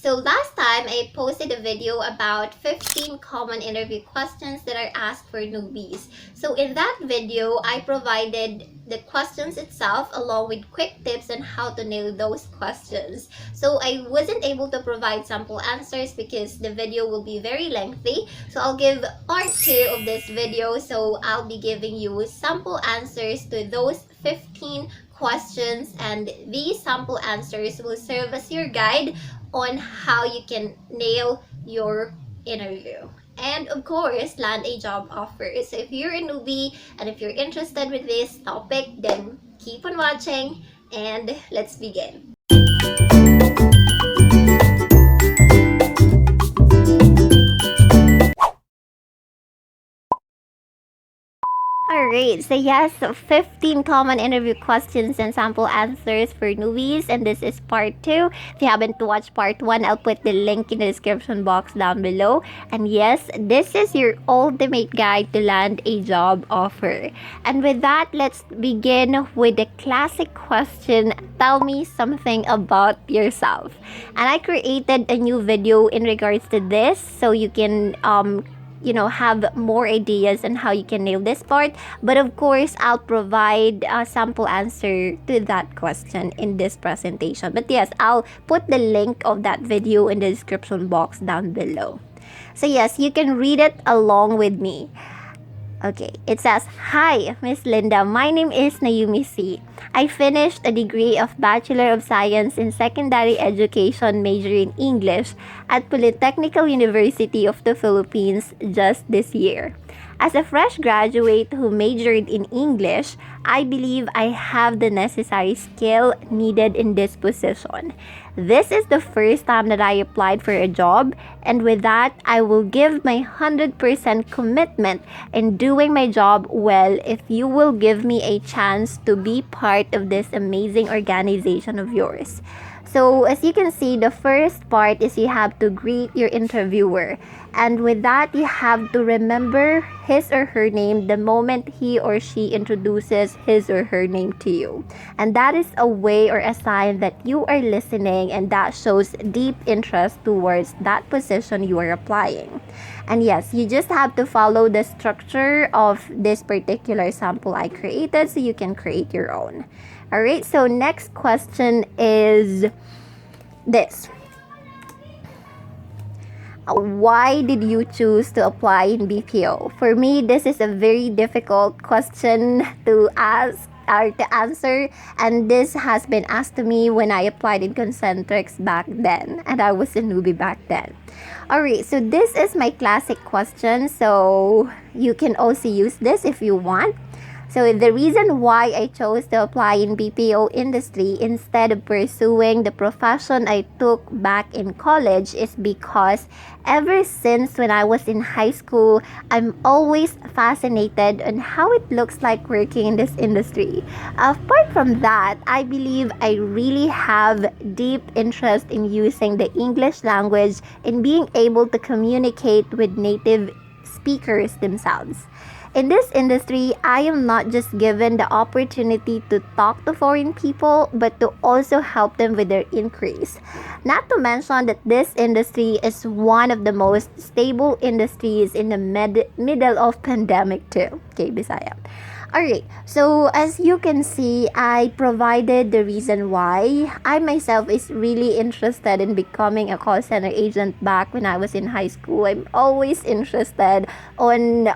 So last time I posted a video about 15 common interview questions that are asked for newbies. So in that video, I provided the questions itself along with quick tips on how to nail those questions. So I wasn't able to provide sample answers because the video will be very lengthy. So I'll give part 2 of this video. So I'll be giving you sample answers to those 15 questions, and these sample answers will serve as your guide on how you can nail your interview and of course land a job offer. So if you're a newbie and if you're interested with this topic, then keep on watching and let's begin. Alright, so yes, so 15 common interview questions and sample answers for newbies, and this is part 2. If you haven't watched part 1, I'll put the link in the description box down below. And yes, this is your ultimate guide to land a job offer. And with that, let's begin with the classic question, tell me something about yourself. And I created a new video in regards to this so you can have more ideas on how you can nail this part. But of course, I'll provide a sample answer to that question in this presentation. But yes, I'll put the link of that video in the description box down below. So yes, you can read it along with me. Okay, it says, "Hi, Miss Linda. My name is Nayumi Cee. I finished a degree of Bachelor of Science in Secondary Education major in English at Polytechnical University of the Philippines just this year. As a fresh graduate who majored in English, I believe I have the necessary skill needed in this position. This is the first time that I applied for a job, and with that, I will give my 100% commitment in doing my job well if you will give me a chance to be part of this amazing organization of yours." So as you can see, the first part is you have to greet your interviewer. And with that, you have to remember his or her name the moment he or she introduces his or her name to you. And that is a way or a sign that you are listening, and that shows deep interest towards that position you are applying. And yes, you just have to follow the structure of this particular sample I created so you can create your own. Alright, so next question is this. Why did you choose to apply in BPO? For me, this is a very difficult question to ask or to answer, and this has been asked to me when I applied in Concentrix back then, and I was a newbie back then. Alright, so this is my classic question, so you can also use this if you want. So the reason why I chose to apply in BPO industry instead of pursuing the profession I took back in college is because ever since when I was in high school, I'm always fascinated on how it looks like working in this industry. Apart from that, I believe I really have deep interest in using the English language and being able to communicate with native speakers themselves. In this industry, I am not just given the opportunity to talk to foreign people, but to also help them with their inquiries. Not to mention that this industry is one of the most stable industries in the middle of pandemic too. Okay, Bisaya. Alright, so as you can see, I provided the reason why I myself is really interested in becoming a call center agent back when I was in high school. I'm always interested on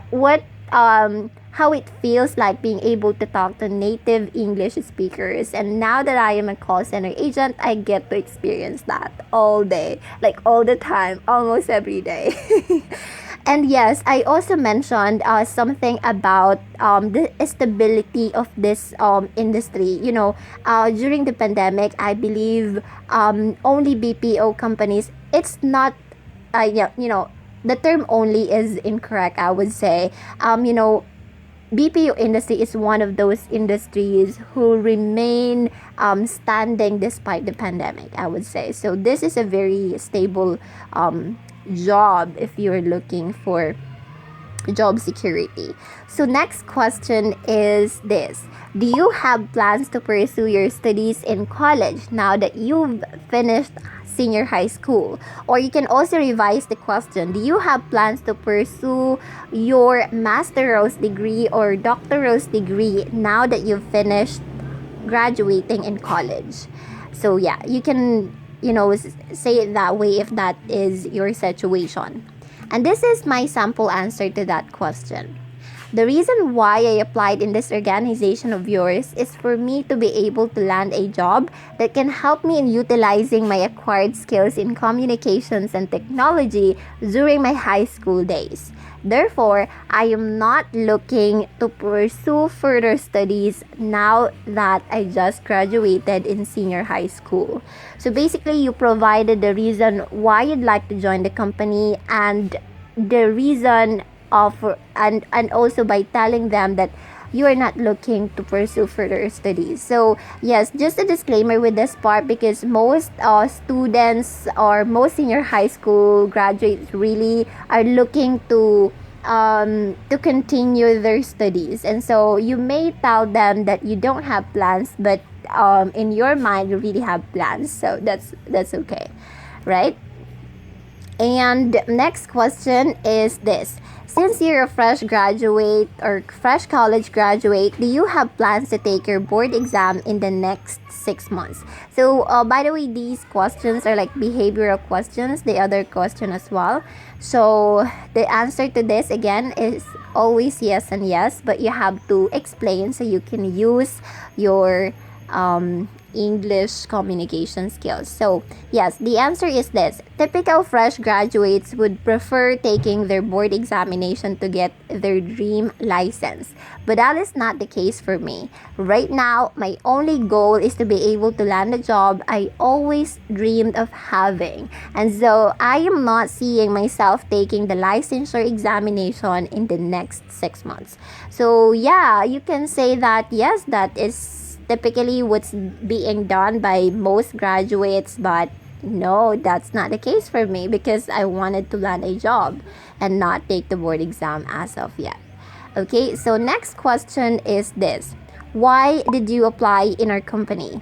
how it feels like being able to talk to native English speakers. And now that I am a call center agent, I get to experience that all day, like all the time, almost every day. And yes, I also mentioned something about the stability of this industry. During the pandemic, I believe only BPO companies, it's not, the term only is incorrect, I would say. BPO industry is one of those industries who remain standing despite the pandemic, I would say. So this is a very stable job if you're looking for job security. So next question is this. Do you have plans to pursue your studies in college now that you've finished senior high school. Or you can also revise the question. Do you have plans to pursue your master's degree or doctorate degree now that you've finished graduating in college? So yeah, you can, say it that way if that is your situation. And this is my sample answer to that question. The reason why I applied in this organization of yours is for me to be able to land a job that can help me in utilizing my acquired skills in communications and technology during my high school days. Therefore, I am not looking to pursue further studies now that I just graduated in senior high school. So basically, you provided the reason why you'd like to join the company and the reason of and also by telling them that you are not looking to pursue further studies. So yes, just a disclaimer with this part, because most students or most senior high school graduates really are looking to continue their studies, and so you may tell them that you don't have plans, but in your mind you really have plans. So that's okay, right? And next question is this. Since you're a fresh graduate or fresh college graduate, do you have plans to take your board exam in the next 6 months? So, by the way, these questions are like behavioral questions, the other question as well. So, the answer to this again is always yes and yes, but you have to explain so you can use your English communication skills. So, yes, the answer is this. Typical fresh graduates would prefer taking their board examination to get their dream license. But that is not the case for me. Right now, my only goal is to be able to land a job I always dreamed of having. And so, I am not seeing myself taking the licensure examination in the next 6 months. So, yeah, you can say that, yes, that is typically what's being done by most graduates, but no, that's not the case for me because I wanted to land a job and not take the board exam as of yet. Okay, so next question is this. Why did you apply in our company?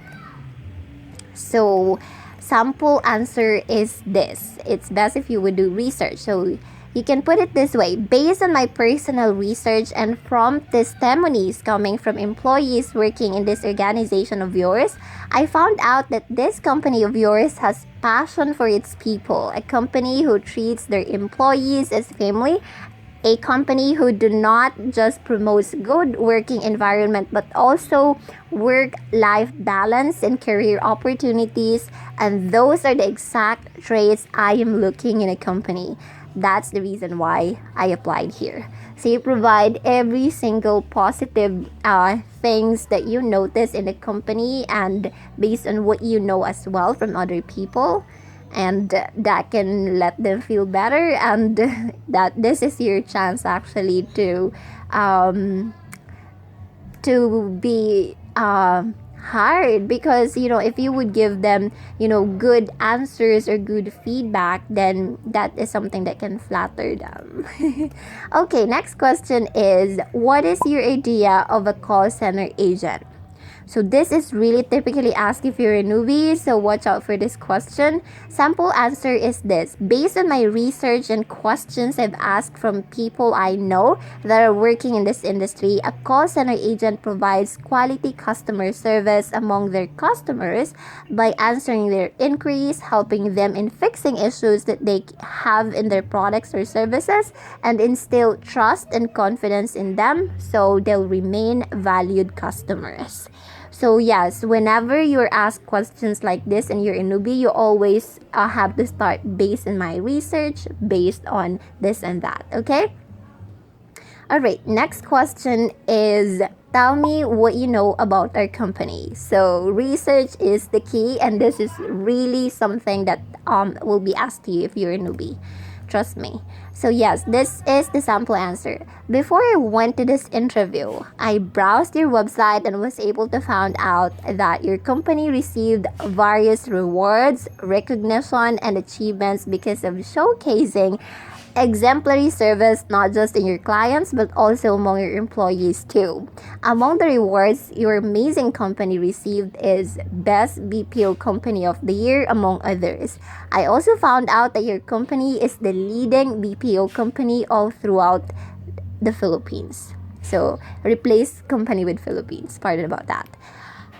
So sample answer is this. It's best if you would do research. So you can put it this way. Based on my personal research and from testimonies coming from employees working in this organization of yours, I found out that this company of yours has passion for its people, a company who treats their employees as family, a company who do not just promotes good working environment but also work-life balance and career opportunities, and those are the exact traits I am looking in a company. That's the reason why I applied here. So you provide every single positive things that you notice in the company and based on what you know as well from other people, and that can let them feel better, and that this is your chance actually to be hard, because if you would give them good answers or good feedback, then that is something that can flatter them. Okay, next question is, what is your idea of a call center agent? So this is really typically asked if you're a newbie, so watch out for this question. Sample answer is this. Based on my research and questions I've asked from people I know that are working in this industry, a call center agent provides quality customer service among their customers by answering their inquiries, helping them in fixing issues that they have in their products or services, and instill trust and confidence in them so they'll remain valued customers. So yes, whenever you're asked questions like this and you're a newbie, you always have to start based on my research, based on this and that, okay? Alright, next question is, tell me what you know about our company. So research is the key, and this is really something that will be asked to you if you're a newbie. Trust me. So yes, this is the sample answer. Before I went to this interview, I browsed your website and was able to find out that your company received various rewards, recognition, and achievements because of showcasing exemplary service not just in your clients but also among your employees too. Among the rewards your amazing company received is Best BPO Company of the Year among others. I also found out that your company is the leading BPO company all throughout the Philippines. So replace company with Philippines. Pardon about that.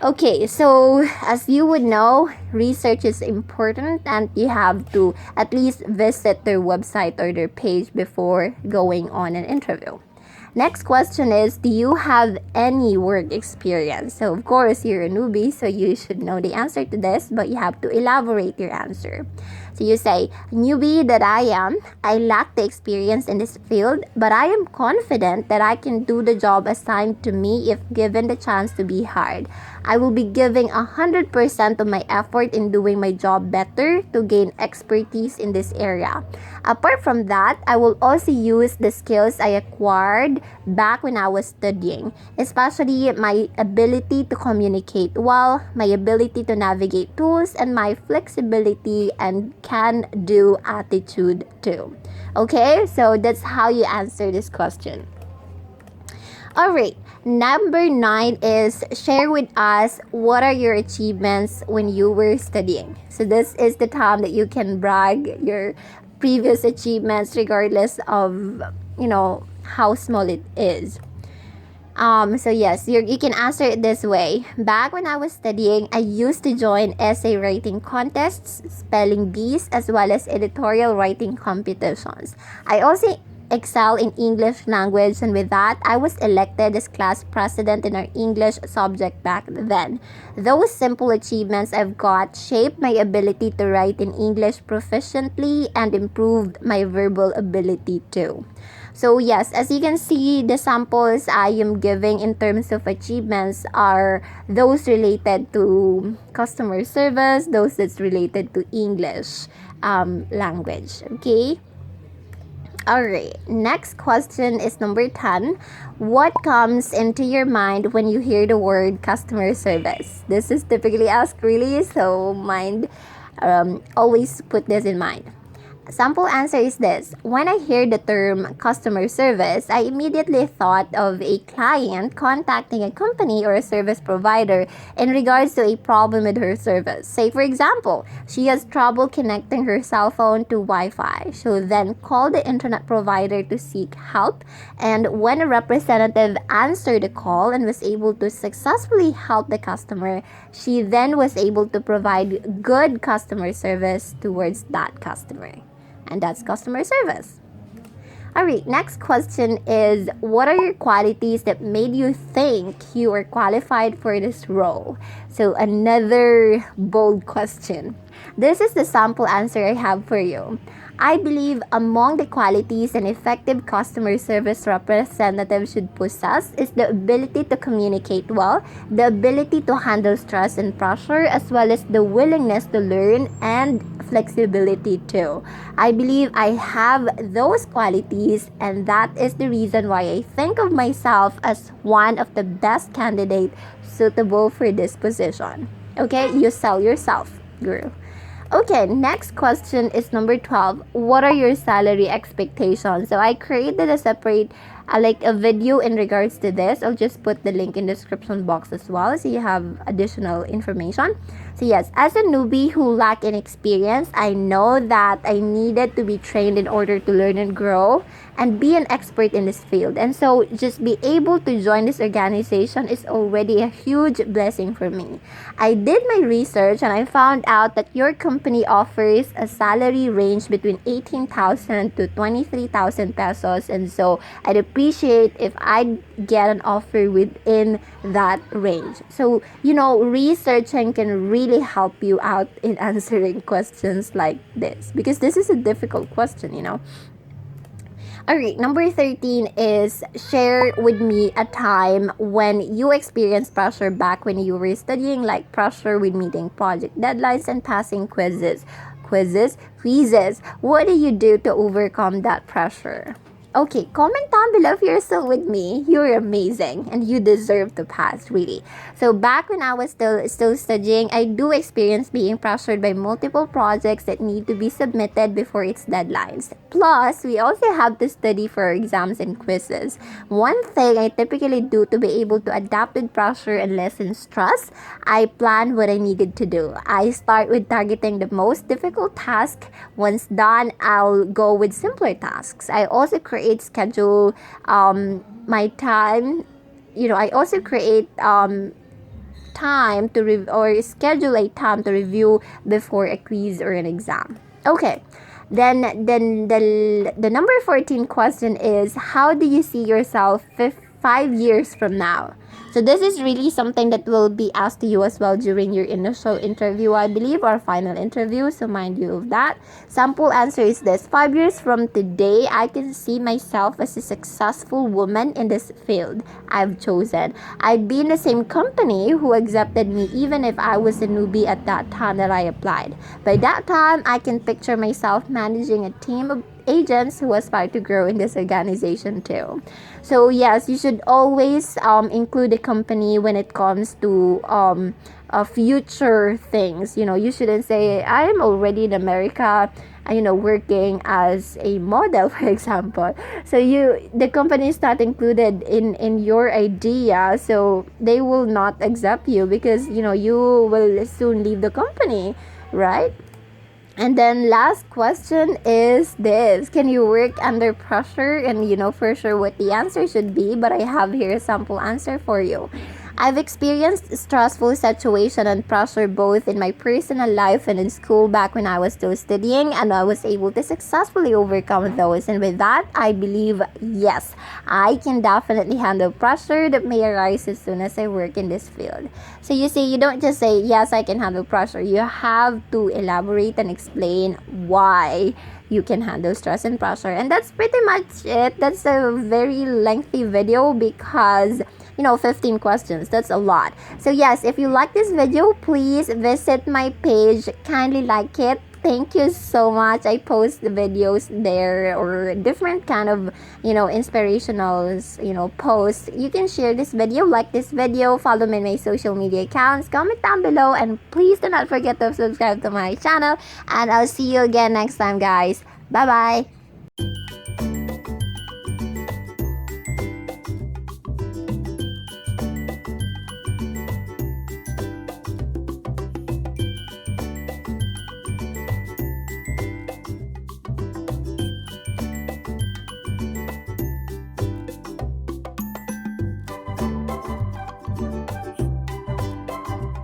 Okay, so as you would know, research is important and you have to at least visit their website or their page before going on an interview. Next question is, do you have any work experience? So of course, you're a newbie, so you should know the answer to this, but you have to elaborate your answer. So you say, newbie that I am, I lack the experience in this field, but I am confident that I can do the job assigned to me if given the chance to be hired. I will be giving 100% of my effort in doing my job better to gain expertise in this area. Apart from that, I will also use the skills I acquired back when I was studying, especially my ability to communicate well, my ability to navigate tools, and my flexibility and can-do attitude too. Okay, so that's how you answer this question. Alright, number 9 is share with us what are your achievements when you were studying. So this is the time that you can brag your previous achievements regardless of, how small it is. So yes, you can answer it this way. Back when I was studying, I used to join essay writing contests, spelling bees, as well as editorial writing competitions. I also excel in English language, and with that, I was elected as class president in our English subject back then. Those simple achievements I've got shaped my ability to write in English proficiently and improved my verbal ability too. So yes, as you can see, the samples I am giving in terms of achievements are those related to customer service, those that's related to English language. Okay. Alright, next question is number 10. What comes into your mind when you hear the word customer service? This is typically asked really, so always put this in mind. Sample answer is this. When I hear the term customer service, I immediately thought of a client contacting a company or a service provider in regards to a problem with her service. Say for example, she has trouble connecting her cell phone to Wi-Fi. She'll then call the internet provider to seek help, and when a representative answered the call and was able to successfully help the customer, she then was able to provide good customer service towards that customer. And that's customer service. Alright, next question is, what are your qualities that made you think you are qualified for this role? So another bold question. This is the sample answer I have for you. I believe among the qualities an effective customer service representative should possess is the ability to communicate well, the ability to handle stress and pressure, as well as the willingness to learn and flexibility too. I believe I have those qualities, and that is the reason why I think of myself as one of the best candidates suitable for this position. Okay, you sell yourself, girl. Okay, next question is number 12. What are your salary expectations? So I created a separate a video in regards to this. I'll just put the link in the description box as well so you have additional information. So yes, as a newbie who lacked in experience, I know that I needed to be trained in order to learn and grow and be an expert in this field. And so just be able to join this organization is already a huge blessing for me. I did my research and I found out that your company offers a salary range between 18,000 to 23,000 pesos, and so I'd appreciate if I get an offer within that range. So, researching can really help you out in answering questions like this, because this is a difficult question. Alright, number 13 is share with me a time when you experienced pressure back when you were studying, like pressure with meeting project deadlines and passing quizzes. quizzes. What do you do to overcome that pressure? Okay, comment down below if you're still with me. You're amazing and you deserve to pass, really. So back when I was still studying, I do experience being pressured by multiple projects that need to be submitted before its deadlines. Plus, we also have to study for exams and quizzes. One thing I typically do to be able to adapt with pressure and lessen stress, I plan what I needed to do. I start with targeting the most difficult task. Once done, I'll go with simpler tasks. I also create schedule my time. I also create time to or schedule a time to review before a quiz or an exam. Okay. Then the number 14 question is, how do you see yourself 5 years from now? So this is really something that will be asked to you as well during your initial interview, I believe, or final interview. So mind you of that. Sample answer is this: 5 years from today, I can see myself as a successful woman in this field I've chosen. I'd be in the same company who accepted me even if I was a newbie at that time that I applied. By that time, I can picture myself managing a team of agents who aspire to grow in this organization too. So yes, you should always include the company when it comes to future things. You shouldn't say I am already in America, working as a model, for example. So the company is not included in your idea, so they will not accept you because you will soon leave the company, right? And then last question is this: can you work under pressure? And for sure what the answer should be, but I have here a sample answer for you. I've experienced stressful situation and pressure both in my personal life and in school back when I was still studying, and I was able to successfully overcome those. And with that, I believe, yes, I can definitely handle pressure that may arise as soon as I work in this field. So you see, you don't just say, yes, I can handle pressure. You have to elaborate and explain why you can handle stress and pressure. And that's pretty much it. That's a very lengthy video because 15 questions, that's a lot. So yes, if you like this video, please visit my page, kindly like it. Thank you so much. I post the videos there, or different kind of inspirational posts. You can share this video, like this video, follow me on my social media accounts, comment down below, and please do not forget to subscribe to my channel. And I'll see you again next time, guys. Bye bye.